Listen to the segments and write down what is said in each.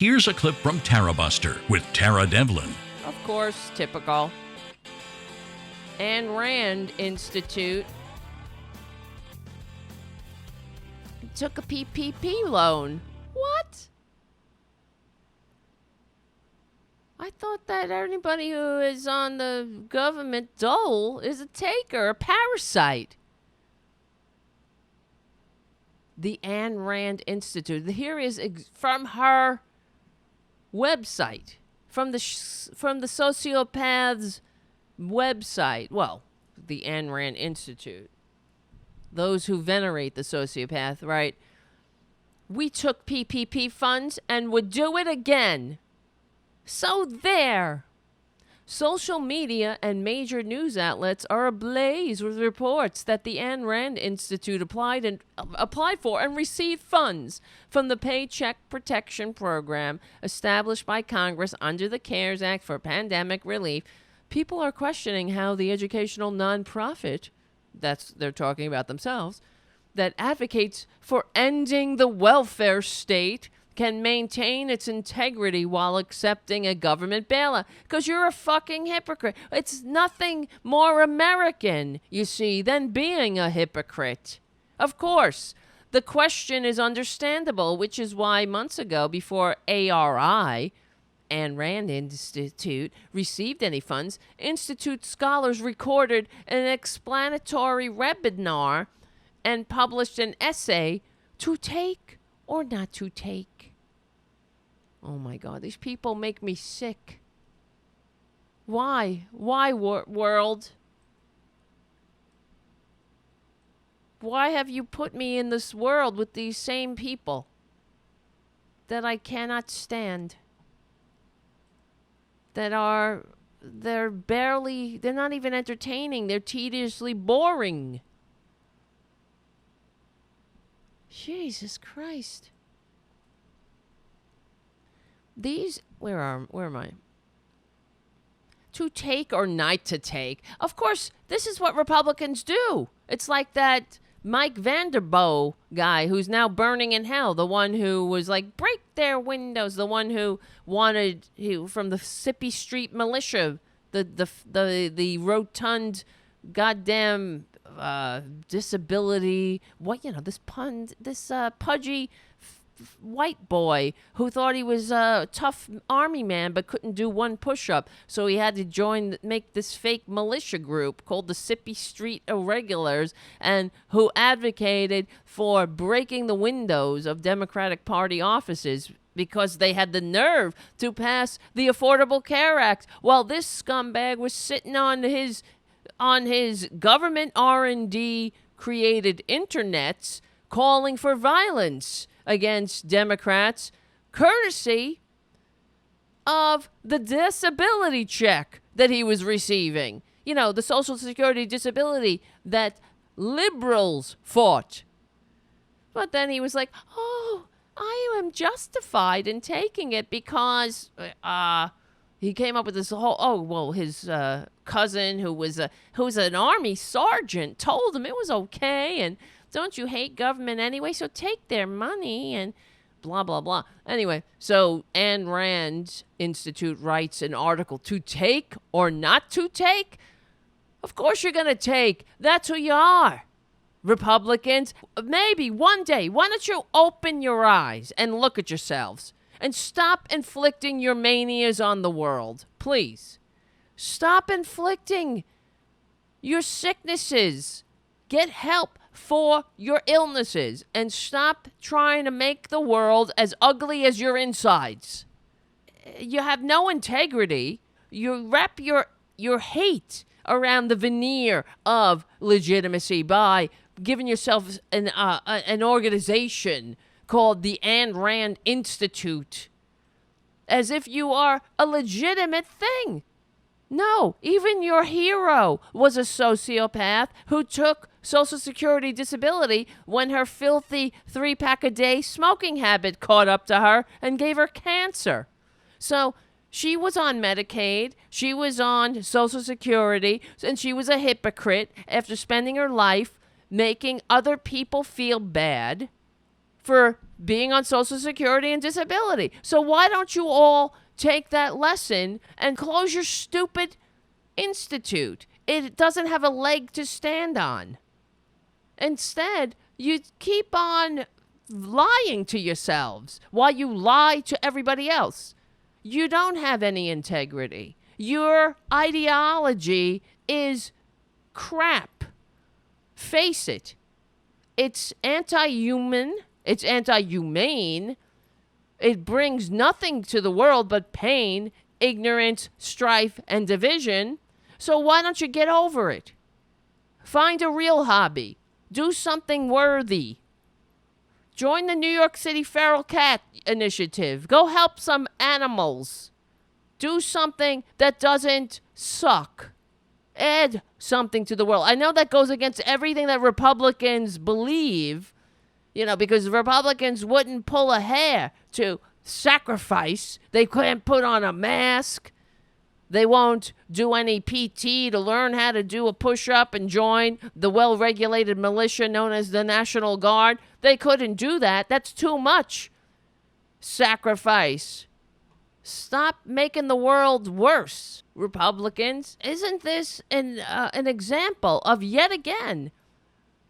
Here's a clip from Tarabuster with Tara Devlin. Of course, typical. Ayn Rand Institute took a PPP loan. What? I thought that anybody who is on the government dole is a taker, a parasite. The Ayn Rand Institute. Here is from her website, from the sociopath's website. Well, the Ayn Rand Institute. Those who venerate the sociopath, right? We took PPP funds and would do it again. So there. Social media and major news outlets are ablaze with reports that the Ayn Rand Institute applied for and received funds from the Paycheck Protection Program established by Congress under the CARES Act for pandemic relief. People are questioning how the educational nonprofit, they're talking about themselves, that advocates for ending the welfare state can maintain its integrity while accepting a government bailout. Because you're a fucking hypocrite. It's nothing more American, you see, than being a hypocrite. Of course, the question is understandable, which is why months ago, before ARI, Ayn Rand Institute, received any funds, Institute scholars recorded an explanatory webinar and published an essay, To Take or Not to Take. Oh my God, these people make me sick. Why? Why, world? Why have you put me in this world with these same people that I cannot stand? They're not even entertaining. They're tediously boring. Jesus Christ. Where am I? To take or not to take. Of course, this is what Republicans do. It's like that Mike Vanderboe guy who's now burning in hell. The one who was like, break their windows. The one who wanted, from the Sippy Street militia, the rotund goddamn disability. This pudgy white boy who thought he was a tough army man but couldn't do one push-up, so he had to make this fake militia group called the Sippy Street Irregulars, and who advocated for breaking the windows of Democratic Party offices because they had the nerve to pass the Affordable Care Act, while this scumbag was sitting on his government R&D created internets calling for violence against Democrats, courtesy of the disability check that he was receiving. The Social Security disability that liberals fought. But then he was like, oh, I am justified in taking it because he came up with this whole, his cousin who's an army sergeant told him it was okay, and don't you hate government anyway? So take their money and blah, blah, blah. Anyway, so Ayn Rand Institute writes an article, to take or not to take? Of course you're going to take. That's who you are. Republicans, maybe one day, why don't you open your eyes and look at yourselves and stop inflicting your manias on the world? Please. Stop inflicting your sicknesses. Get help for your illnesses and stop trying to make the world as ugly as your insides. You have no integrity. You wrap your hate around the veneer of legitimacy by giving yourself an organization called the Ayn Rand Institute as if you are a legitimate thing. No, even your hero was a sociopath who took Social Security disability when her filthy 3-pack-a-day smoking habit caught up to her and gave her cancer. So she was on Medicaid, she was on Social Security, and she was a hypocrite after spending her life making other people feel bad for being on Social Security and disability. So why don't you all take that lesson and close your stupid institute? It doesn't have a leg to stand on. Instead, you keep on lying to yourselves while you lie to everybody else. You don't have any integrity. Your ideology is crap. Face it. It's anti-human. It's anti-humane. It brings nothing to the world but pain, ignorance, strife, and division. So why don't you get over it? Find a real hobby. Do something worthy. Join the New York City Feral Cat Initiative. Go help some animals. Do something that doesn't suck. Add something to the world. I know that goes against everything that Republicans believe, because Republicans wouldn't pull a hair to sacrifice. They can't put on a mask. They won't do any PT to learn how to do a push-up and join the well-regulated militia known as the National Guard. They couldn't do that. That's too much sacrifice. Stop making the world worse, Republicans. Isn't this an example of, yet again,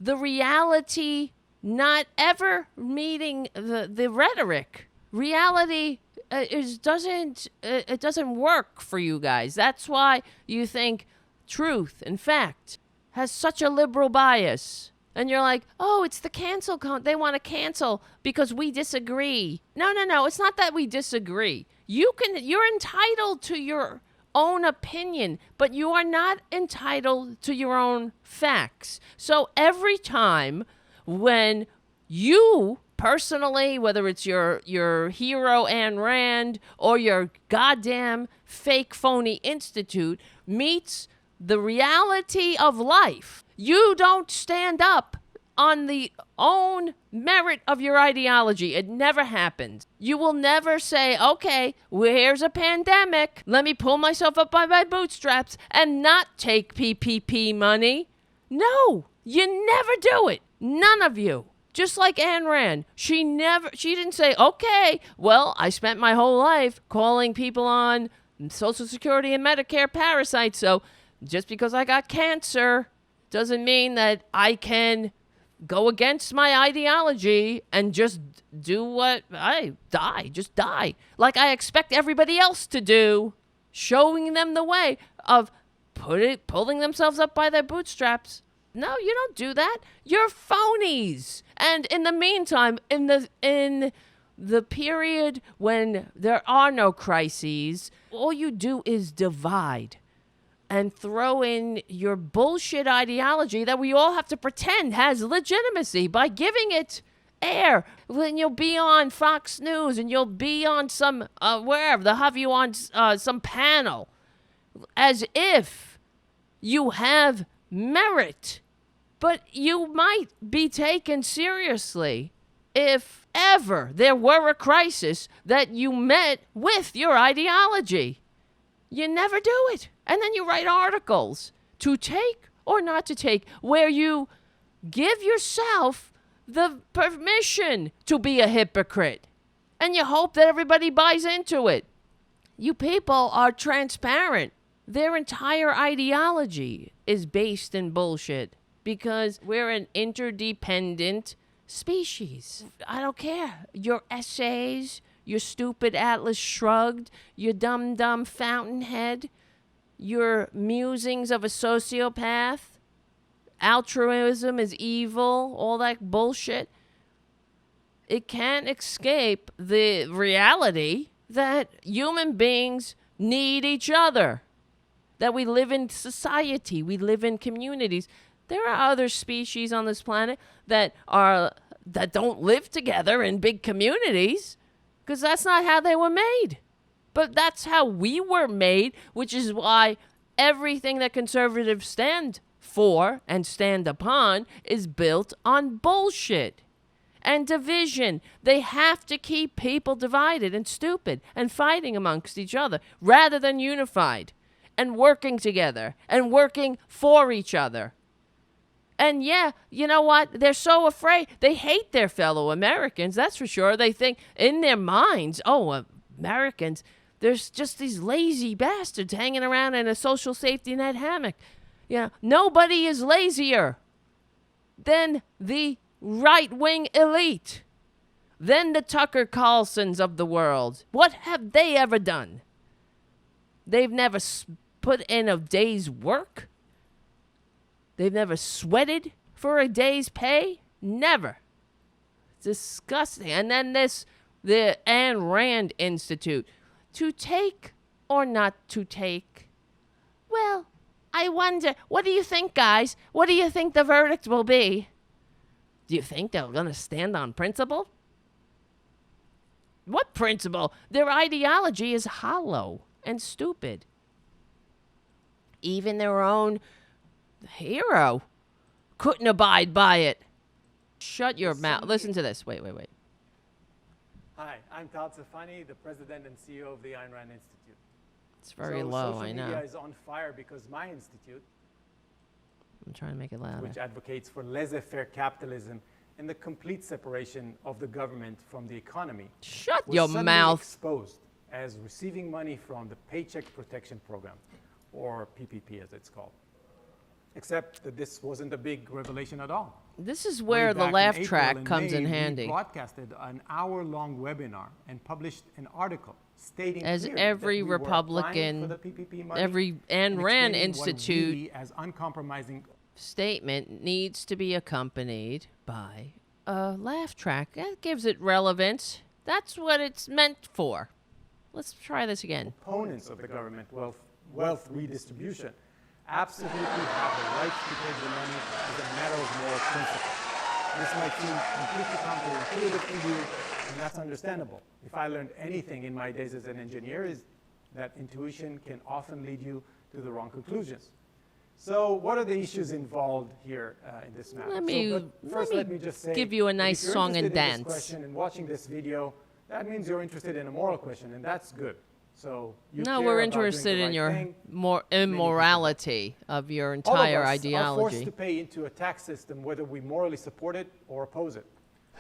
the reality not ever meeting the rhetoric? Reality it doesn't work for you guys. That's why you think truth and fact has such a liberal bias. And you're like, oh, it's the cancel count. They want to cancel because we disagree. No. It's not that we disagree. You're entitled to your own opinion, but you are not entitled to your own facts. So every time when you personally, whether it's your hero Ayn Rand or your goddamn fake phony institute meets the reality of life, you don't stand up on the own merit of your ideology. It never happens. You will never say, okay, well, here's a pandemic. Let me pull myself up by my bootstraps and not take PPP money. No, you never do it. None of you. Just like Ayn Rand, she didn't say, okay, well, I spent my whole life calling people on Social Security and Medicare parasites, so just because I got cancer doesn't mean that I can go against my ideology and just do what just die. Like I expect everybody else to do, showing them the way of pulling themselves up by their bootstraps. No, you don't do that. You're phonies. And in the meantime, in the period when there are no crises, all you do is divide and throw in your bullshit ideology that we all have to pretend has legitimacy by giving it air. When you'll be on Fox News and you'll be on some, wherever, they'll have you on some panel as if you have merit. But you might be taken seriously if ever there were a crisis that you met with your ideology. You never do it. And then you write articles to take or not to take where you give yourself the permission to be a hypocrite. And you hope that everybody buys into it. You people are transparent. Their entire ideology is based in bullshit. Because we're an interdependent species. I don't care. Your essays, your stupid Atlas Shrugged, your dumb Fountainhead, your musings of a sociopath, altruism is evil, all that bullshit. It can't escape the reality that human beings need each other. That we live in society, we live in communities. There are other species on this planet that don't live together in big communities because that's not how they were made. But that's how we were made, which is why everything that conservatives stand for and stand upon is built on bullshit and division. They have to keep people divided and stupid and fighting amongst each other rather than unified and working together and working for each other. And yeah, you know what? They're so afraid. They hate their fellow Americans, that's for sure. They think in their minds, oh, Americans, there's just these lazy bastards hanging around in a social safety net hammock. You know, nobody is lazier than the right-wing elite, than the Tucker Carlsons of the world. What have they ever done? They've never put in a day's work. They've never sweated for a day's pay. Never. Disgusting. And then the Ayn Rand Institute. To take or not to take? Well, I wonder, what do you think, guys? What do you think the verdict will be? Do you think they're going to stand on principle? What principle? Their ideology is hollow and stupid. Even their own hero couldn't abide by it. Shut your mouth. Listen to this. Wait. Hi, I'm Tal Safani, the president and CEO of the Ayn Rand Institute. It's very low, social I know. media is on fire because my institute, I'm trying to make it louder. which advocates for laissez-faire capitalism and the complete separation of the government from the economy, Shut was your suddenly mouth. exposed as receiving money from the Paycheck Protection Program, or PPP as it's called. Except that this wasn't a big revelation at all. This is Way where the back in laugh April track and comes May, in we handy. broadcasted an hour-long webinar and published an article stating As clearly every that we were Republican, applying for the PPP money every Ayn and Rand explaining what Institute we as uncompromising statement needs to be accompanied by a laugh track. That gives it relevance. That's what it's meant for. Let's try this again. opponents of the government wealth redistribution absolutely have the right to take the money as a matter of moral principle. This might seem completely counterintuitive to you, and that's understandable. If I learned anything in my days as an engineer, is that intuition can often lead you to the wrong conclusions. So what are the issues involved here in this matter? Let me just say, give you a nice if you're song and interested in this dance. question and watching this video, that means you're interested in a moral question, and that's good. So you No, care we're about doing interested the in right your thing. more immorality of your All of entire us are ideology. forced to pay into a tax system whether we morally support it or oppose it.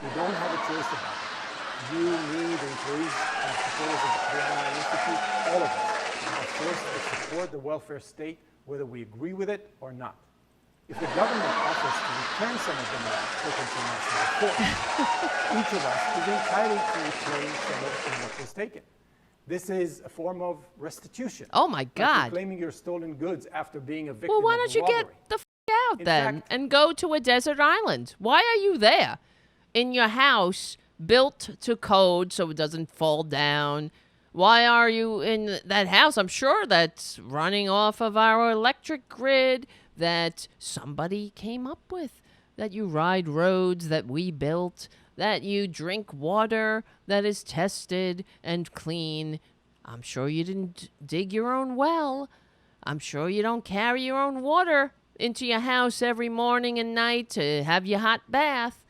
We don't have a choice about it. You, me, the employees and supporters of the Ayn Rand Institute, all of us are forced to support the welfare state whether we agree with it or not. If the government offers to return some of the money taken from us by force, each of us is entitled to reclaim some of what was taken. This is a form of restitution. Oh my Like God. reclaiming your stolen goods after being a victim Well, why of don't a you get robbery. the out In then fact- and go to a desert island? Why are you there? In your house built to code so it doesn't fall down. Why are you in that house? I'm sure that's running off of our electric grid that somebody came up with. That you ride roads that we built. That you drink water that is tested and clean. I'm sure you didn't dig your own well. I'm sure you don't carry your own water into your house every morning and night to have your hot bath.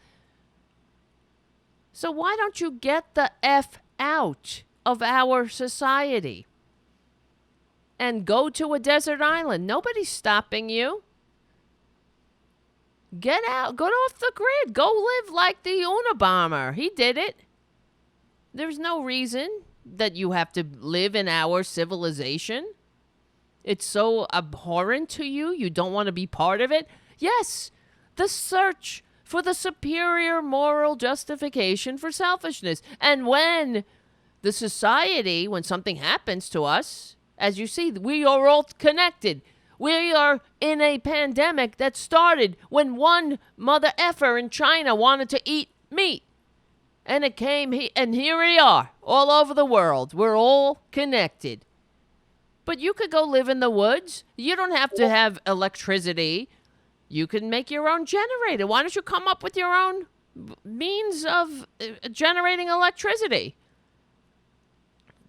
So why don't you get the F out of our society and go to a desert island? Nobody's stopping you. Get out. Go off the grid. Go live like the Unabomber. He did it. There's no reason that you have to live in our civilization. It's so abhorrent to you. You don't want to be part of it. Yes, the search for the superior moral justification for selfishness. And when the society, when something happens to us, as you see, we are all connected. We are in a pandemic that started when one mother effer in China wanted to eat meat. And it came, and here we are, all over the world. We're all connected. But you could go live in the woods. You don't have to have electricity. You can make your own generator. Why don't you come up with your own means of generating electricity?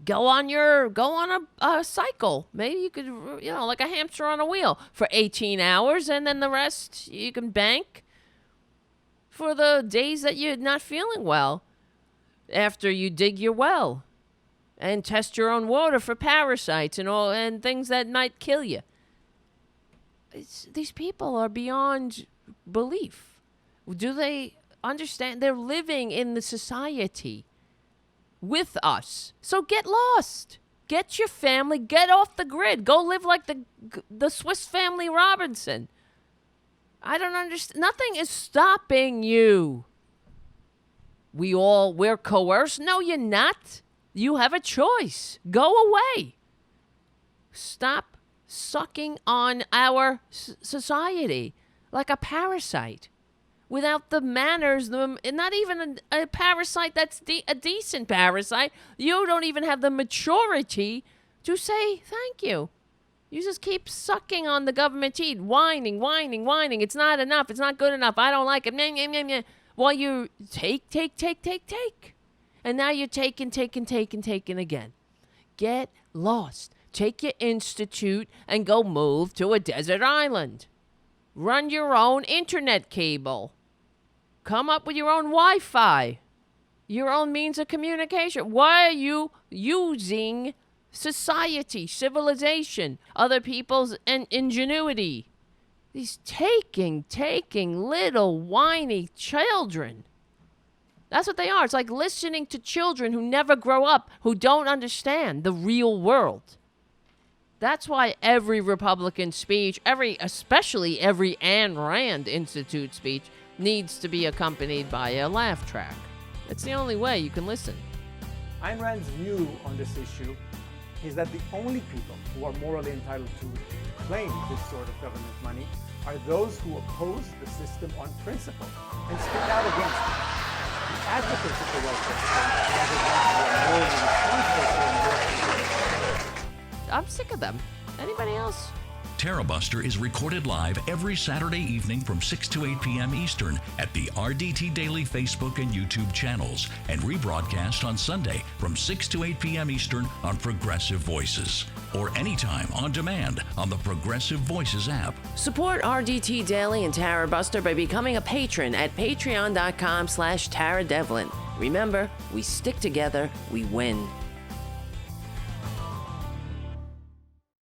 Go on a cycle. Maybe you could, like a hamster on a wheel for 18 hours, and then the rest you can bank for the days that you're not feeling well after you dig your well and test your own water for parasites and things that might kill you. These people are beyond belief? Do they understand? They're living in the society with us. So get lost. Get your family. Get off the grid. Go live like the Swiss Family Robinson. I don't understand. Nothing is stopping you. We're coerced. No, you're not. You have a choice. Go away. Stop sucking on our society like a parasite without the manners, not even a parasite that's a decent parasite. You don't even have the maturity to say thank you. You just keep sucking on the government teat, whining. It's not enough. It's not good enough. I don't like it. While you take. And now you're taking again. Get lost. Take your institute and go move to a desert island. Run your own internet cable. Come up with your own Wi-Fi. Your own means of communication. Why are you using society, civilization, other people's ingenuity? These taking little whiny children. That's what they are. It's like listening to children who never grow up, who don't understand the real world. That's why every Republican speech, especially every Ayn Rand Institute speech, needs to be accompanied by a laugh track. It's the only way you can listen. Ayn Rand's view on this issue is that the only people who are morally entitled to claim this sort of government money are those who oppose the system on principle and speak out against it. The advocates of the welfare state are the ones who are morally responsible for it. I'm sick of them. Anybody else? Tarabuster is recorded live every Saturday evening from 6 to 8 p.m. Eastern at the RDT Daily Facebook and YouTube channels and rebroadcast on Sunday from 6 to 8 p.m. Eastern on Progressive Voices or anytime on demand on the Progressive Voices app. Support RDT Daily and Tarabuster by becoming a patron at patreon.com/TaraDevlin. Remember, we stick together, we win.